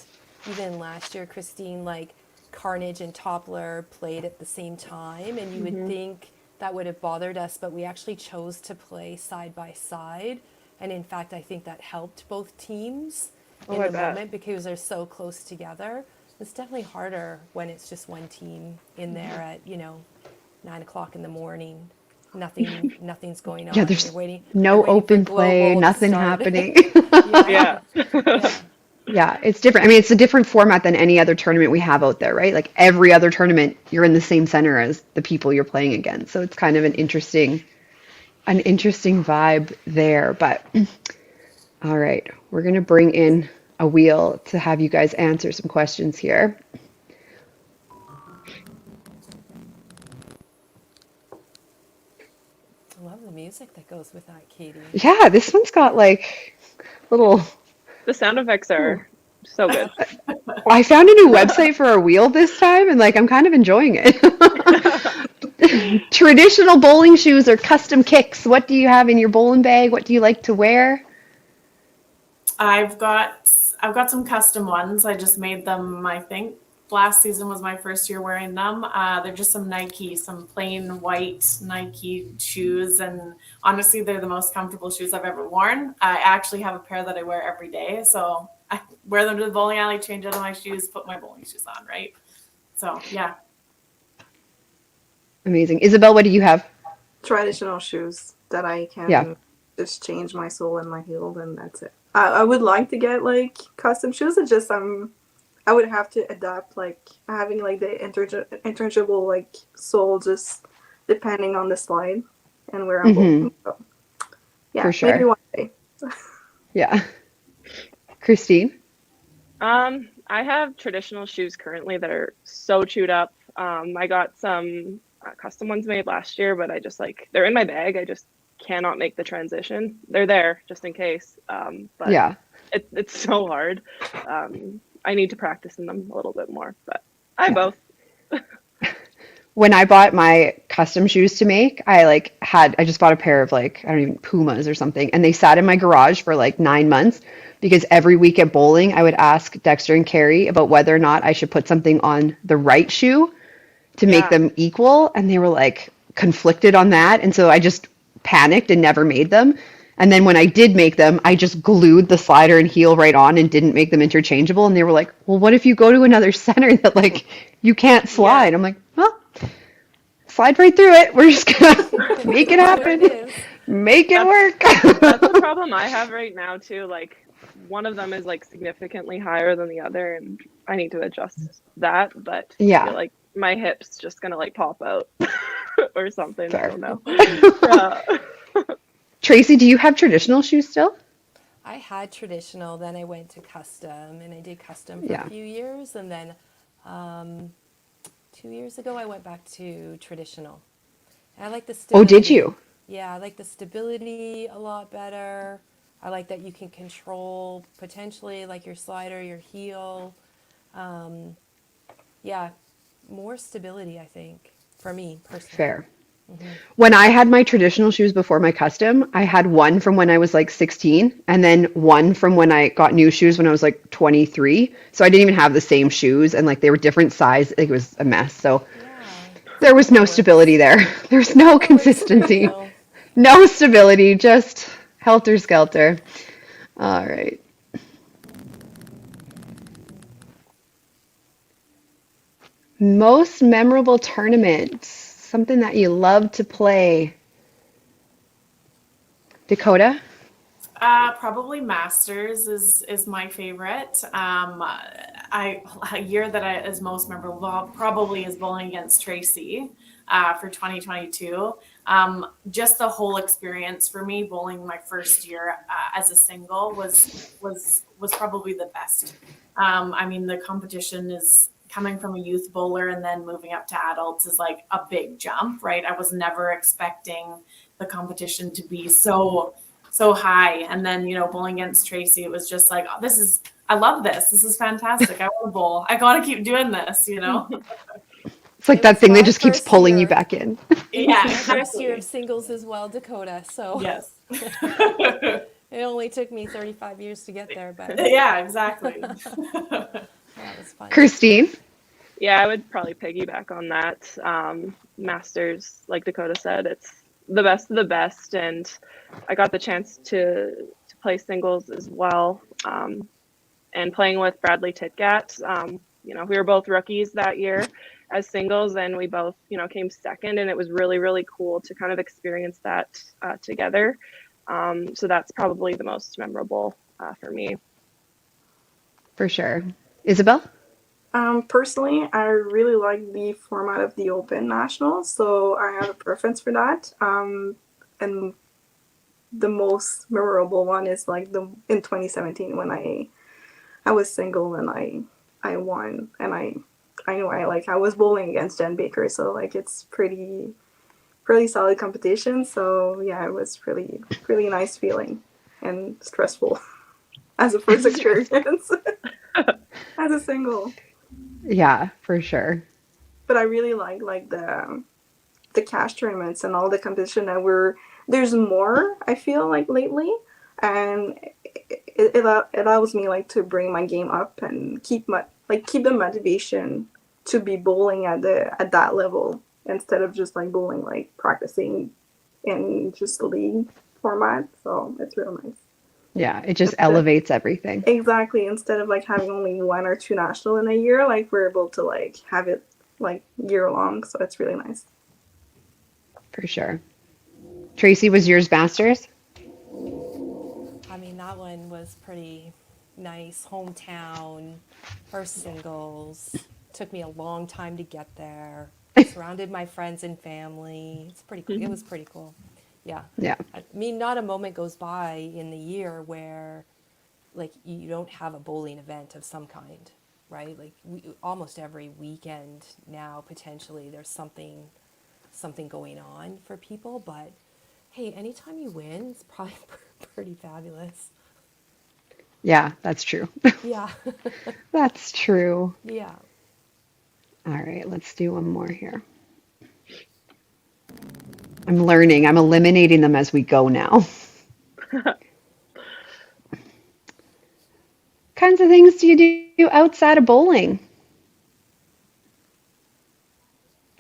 even last year, Christine, like Carnage and Toppler played at the same time, and you would think that would have bothered us, but we actually chose to play side by side. And in fact, I think that helped both teams in I the bet. moment because they're so close together. It's definitely harder when it's just one team in there at 9:00 in the morning. Nothing's going on. Yeah, there's You're waiting, no you're waiting for open play, Global to nothing start. happening. Yeah. Yeah. Yeah, it's different. I mean, it's a different format than any other tournament we have out there, right? Like every other tournament, you're in the same center as the people you're playing against. So it's kind of an interesting vibe there. But all right, we're gonna bring in a wheel to have you guys answer some questions here. I love the music that goes with that, Katie. Yeah, this one's got like little. The sound effects are so good. I found a new website for our wheel this time, and like I'm kind of enjoying it. Traditional bowling shoes or custom kicks. What do you have in your bowling bag? What do you like to wear? I've got some custom ones. I just made them. I think last season was my first year wearing them. They're just some Nike, some plain white Nike shoes, and honestly, they're the most comfortable shoes I've ever worn. I actually have a pair that I wear every day, so I wear them to the bowling alley, change out of my shoes, put my bowling shoes on, right? So yeah. Amazing. Isabel, what do you have? Traditional shoes that I can Yeah. just change my sole and my heel, and that's it. I would like to get like custom shoes. It's just I would have to adapt like having like the interchangeable like sole, just depending on the slide and where I'm bowling. So, yeah, For sure. maybe one day. Yeah. Christine? I have traditional shoes currently that are so chewed up. I got some custom ones made last year, but I just they're in my bag. I just cannot make the transition. They're there just in case. But Yeah. it's so hard. I need to practice in them a little bit more, but I have both. When I bought my custom shoes to make, I just bought a pair of I don't even Pumas or something, and they sat in my garage for 9 months because every week at bowling I would ask Dexter and Carrie about whether or not I should put something on the right shoe to make them equal, and they were conflicted on that, and so I just panicked and never made them. And then when I did make them, I just glued the slider and heel right on and didn't make them interchangeable. And they were like, well, what if you go to another center that you can't slide? I'm like, well, slide right through it. We're just gonna make it happen. Make it work. That's the problem I have right now too. One of them is significantly higher than the other, and I need to adjust that. But Yeah. I feel like my hip's just gonna pop out or something. Fair. I don't know. Tracy, do you have traditional shoes still? I had traditional, then I went to custom, and I did custom for Yeah. a few years, and then 2 years ago I went back to traditional. And I like the Oh, stability. did you? Yeah, I like the stability a lot better. I like that you can control potentially your slider, your heel. Yeah, more stability, I think, for me personally. Fair. When I had my traditional shoes before my custom, I had one from when I was 16 and then one from when I got new shoes when I was 23. So I didn't even have the same shoes, and they were different size. It was a mess. So there was no stability there. There's no consistency. Real. No stability, just helter skelter. All right. Most memorable tournament, something that you love to play. Dakota? Probably Masters is my favorite. A year that is most memorable probably is bowling against Tracy for 2022. Just the whole experience for me, bowling my first year as a single was probably the best. I mean, the competition is coming from a youth bowler and then moving up to adults is a big jump, right? I was never expecting the competition to be so high. And then, bowling against Tracy, it was just oh, I love this. This is fantastic. I want to bowl. I got to keep doing this, It's like It that was thing that my just keeps first pulling you year. back in. Yeah. My first year of singles as well, Dakota. So Yes. it only took me 35 years to get there, but Yeah, exactly. that was fun. Christine? Yeah, I would probably piggyback on that. Masters, like Dakota said, it's the best of the best, and I got the chance to play singles as well. And playing with Bradley Titgat, we were both rookies that year as singles, and we both, came second, and it was really, really cool to kind of experience that together. So that's probably the most memorable for me. for sure. Isabel? Personally, I really like the format of the Open Nationals, so I have a preference for that. And the most memorable one is like the in 2017 when I was single and I won, and I know I was bowling against Jen Baker, so like it's pretty solid competition. So yeah, it was really nice feeling and stressful as a first experience as a single. Yeah, for sure. But I really like the cash tournaments and all the competition that there's more, I feel like, lately, and it allows me like to bring my game up and keep the motivation to be bowling at that level instead of just like bowling, like practicing in just the league format. So it's real nice. Yeah, it just elevates everything. Exactly. Instead of like having only one or two national in a year, like we're able to like have it like year long. So it's really nice. For sure. Tracy, was yours Masters? I mean, that one was pretty nice. Hometown, first singles. Took me a long time to get there. Surrounded my friends and family. It's pretty cool. It was pretty cool. Yeah. Yeah. I mean, not a moment goes by in the year where like you don't have a bowling event of some kind, right? Like almost every weekend now potentially there's something going on for people, but hey, anytime you win, it's probably pretty fabulous. Yeah, that's true. Yeah. That's true. Yeah. All right, let's do one more here. I'm learning. I'm eliminating them as we go now. Kinds of things do you do outside of bowling?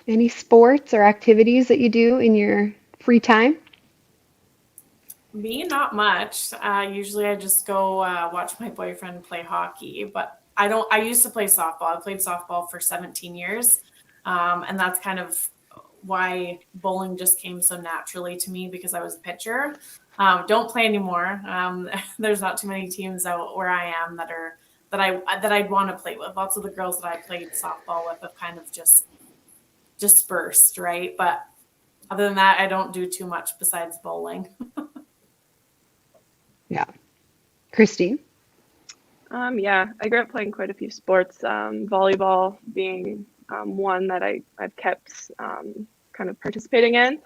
Any sports or activities that you do in your free time? Me, not much. Usually I just go watch my boyfriend play hockey, but I used to play softball. I played softball for 17 years. And that's kind of why bowling just came so naturally to me because I was a pitcher. Don't play anymore. There's not too many teams out where I am that I'd want to play with. Lots of the girls that I played softball with have kind of just dispersed, right? But other than that, I don't do too much besides bowling. Yeah. Christine? Yeah, I grew up playing quite a few sports, volleyball being one that I've kept kind of participating in.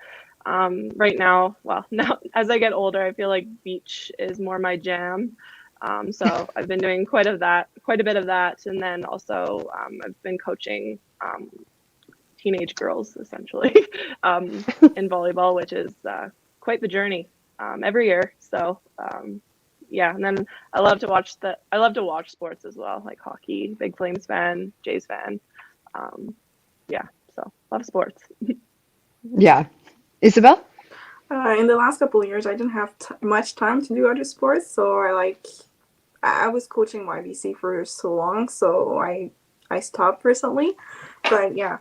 Right now, well, now as I get older, I feel like beach is more my jam. So I've been doing quite a bit of that, and then also I've been coaching teenage girls essentially in volleyball, which is quite the journey every year. So yeah, and then I love to watch sports as well, like hockey. Big Flames fan, Jays fan. Yeah, so love sports. Yeah. Isabel? In the last couple of years, I didn't have much time to do other sports, so I was coaching YBC for so long, so I stopped recently. But yeah,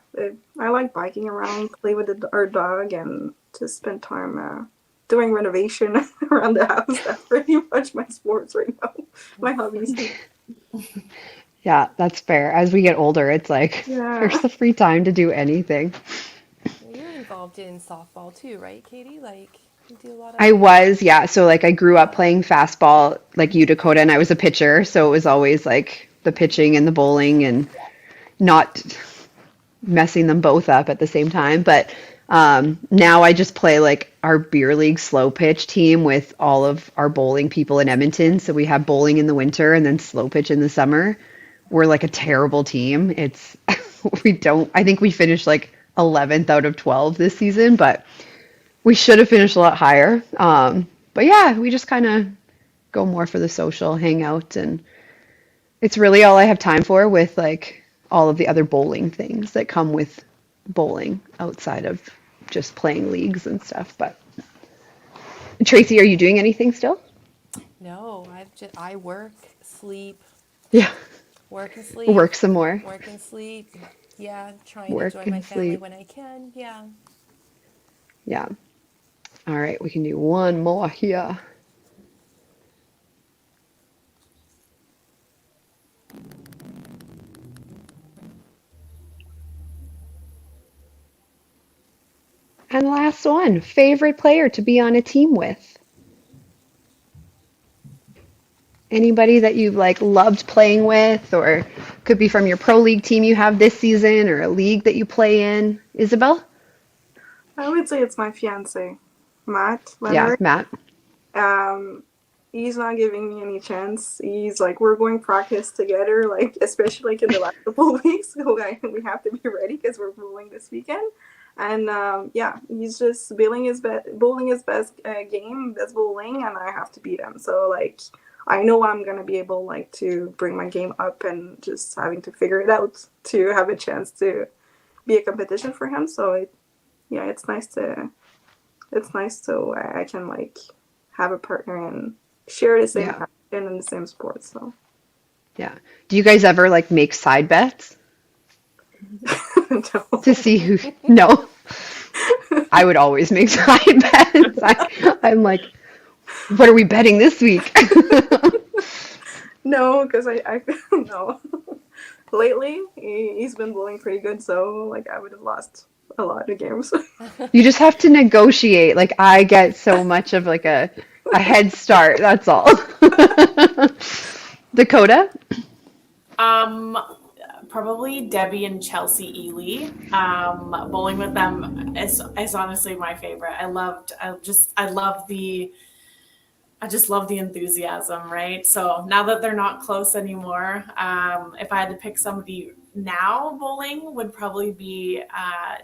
I like biking around, play with our dog, and just spend time doing renovation around the house. That's pretty much my sports right now, my hobbies. Yeah, that's fair. As we get older, it's like Yeah. there's the free time to do anything. You're involved in softball too, right, Katie? Like you do a lot of I was, yeah. So like I grew up playing fastball like you, Dakota, and I was a pitcher, so it was always like the pitching and the bowling and not messing them both up at the same time. But now I just play like our beer league slow pitch team with all of our bowling people in Edmonton. So we have bowling in the winter and then slow pitch in the summer. We're like a terrible team. It's I think we finished like 11th out of 12 this season, but we should have finished a lot higher. But yeah, we just kind of go more for the social hangout, and it's really all I have time for with like all of the other bowling things that come with bowling outside of just playing leagues and stuff. But Tracy, are you doing anything still? No, I work, sleep, Yeah, work and sleep, work some more. work and sleep. Yeah, trying to Work enjoy my and family sleep. when I can. Yeah. Yeah. All right, we can do one more here. And last one, favorite player to be on a team with. Anybody that you've like loved playing with, or could be from your pro league team you have this season, or a league that you play in. Isabel? I would say it's my fiance, Matt Yeah, Leonard. Matt. He's not giving me any chance. He's like, we're going practice together, like especially like in the last couple of weeks. So like, we have to be ready because we're bowling this weekend. And yeah, he's just bowling his best game, best bowling, and I have to beat him. So like, I know I'm gonna be able like to bring my game up, and just having to figure it out to have a chance to be a competition for him. So yeah, it's nice so I can like have a partner and share the same Yeah. passion and the same sport. So Yeah. Do you guys ever like make side bets no. to see who? No. I would always make side bets. I'm like, what are we betting this week? No, because I no. Lately, he's been bowling pretty good, so like I would have lost a lot of games. You just have to negotiate. Like I get so much of like a head start. That's all. Dakota? Probably Debbie and Chelsea Ely. Bowling with them is honestly my favorite. I just love the enthusiasm, right? So now that they're not close anymore, if I had to pick somebody now bowling, would probably be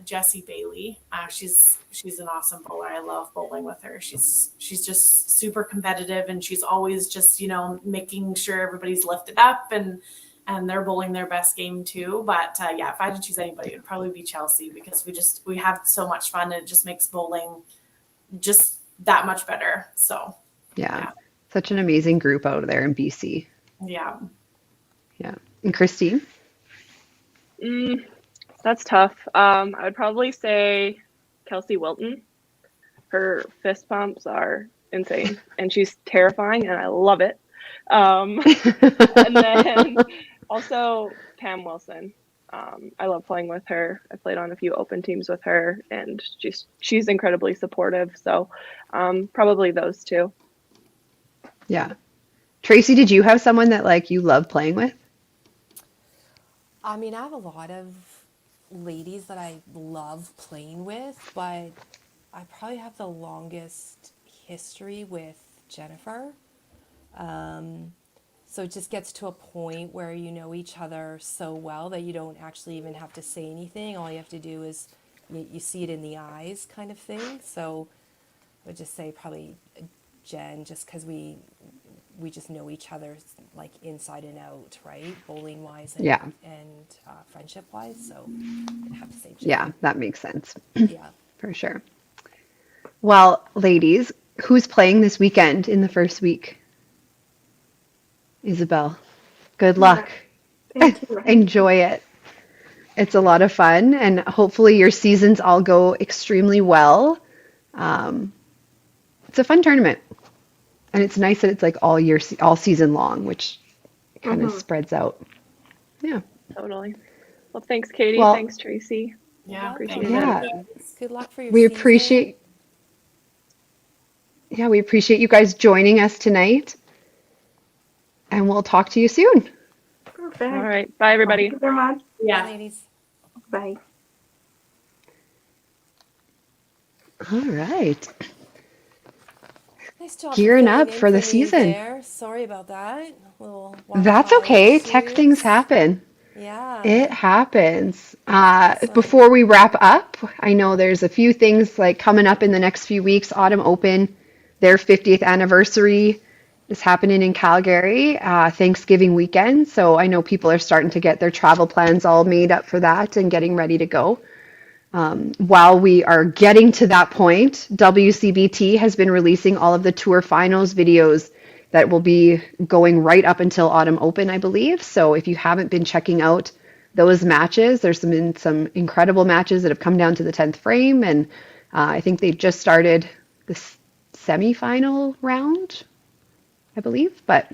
Jessie Bailey. She's an awesome bowler. I love bowling with her. She's just super competitive, and she's always just making sure everybody's lifted up and they're bowling their best game too. But yeah, if I had to choose anybody, it would probably be Chelsea, because we have so much fun, and it just makes bowling just that much better. So. Yeah. Such an amazing group out there in BC. Yeah. Yeah. And Christine? That's tough. I would probably say Kelsey Wilton. Her fist pumps are insane, and she's terrifying, and I love it. And then also Pam Wilson. I love playing with her. I played on a few open teams with her, and she's incredibly supportive. So probably those two. Yeah. Tracy, did you have someone that like you love playing with? I mean, I have a lot of ladies that I love playing with, but I probably have the longest history with Jennifer. So it just gets to a point where you know each other so well that you don't actually even have to say anything. All you have to do is you see it in the eyes, kind of thing. So I would just say probably Jen, just because we just know each other like inside and out, right? Bowling wise and, Yeah. and friendship wise. So I'd have to say Jen. Yeah, that makes sense. Yeah. For sure. Well, ladies, who's playing this weekend in the first week? Isabel. Good luck. Thank you. Enjoy it. It's a lot of fun, and hopefully your seasons all go extremely well. It's a fun tournament, and it's nice that it's like all season long, which kind of spreads out. Yeah. Totally. Well, thanks, Katie. Well- Thanks, Tracy. Yeah. Appreciate thank it. Yeah. you. Good luck for your We season. appreciate you guys joining us tonight, and we'll talk to you soon. Perfect. All right. Bye, everybody. Thank you very much. Bye, Yeah. ladies. Bye. All right. Nice job. Gearing filling up in for the me season. there. Sorry about that. That's okay. Tech things happen. Yeah. It happens. Before we wrap up, I know there's a few things like coming up in the next few weeks. Autumn Open, their 50th anniversary is happening in Calgary, Thanksgiving weekend. So I know people are starting to get their travel plans all made up for that and getting ready to go. While we are getting to that point, WCBT has been releasing all of the tour finals videos that will be going right up until Autumn Open, I believe. So if you haven't been checking out those matches, there's some incredible matches that have come down to the 10th frame, and I think they just started the semifinal round, I believe. But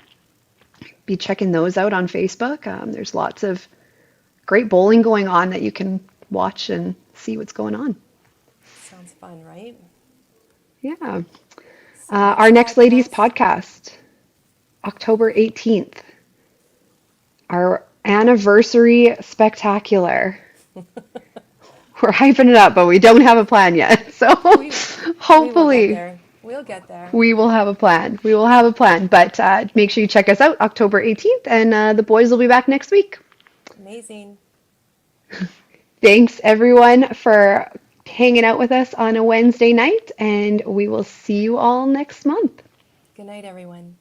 be checking those out on Facebook. There's lots of great bowling going on that you can watch and see what's going on. Sounds Sounds fun, right? Yeah. So Our next ladies podcast, October 18th. Our anniversary spectacular. We're hyping it up, but we don't have a plan yet. So We will get hopefully there. We'll get there. we will have a plan. We will have a plan. But make sure you check us out October 18th, and the boys will be back next week. Amazing. Thanks, everyone, for hanging out with us on a Wednesday night, and we will see you all next month. Good night, everyone.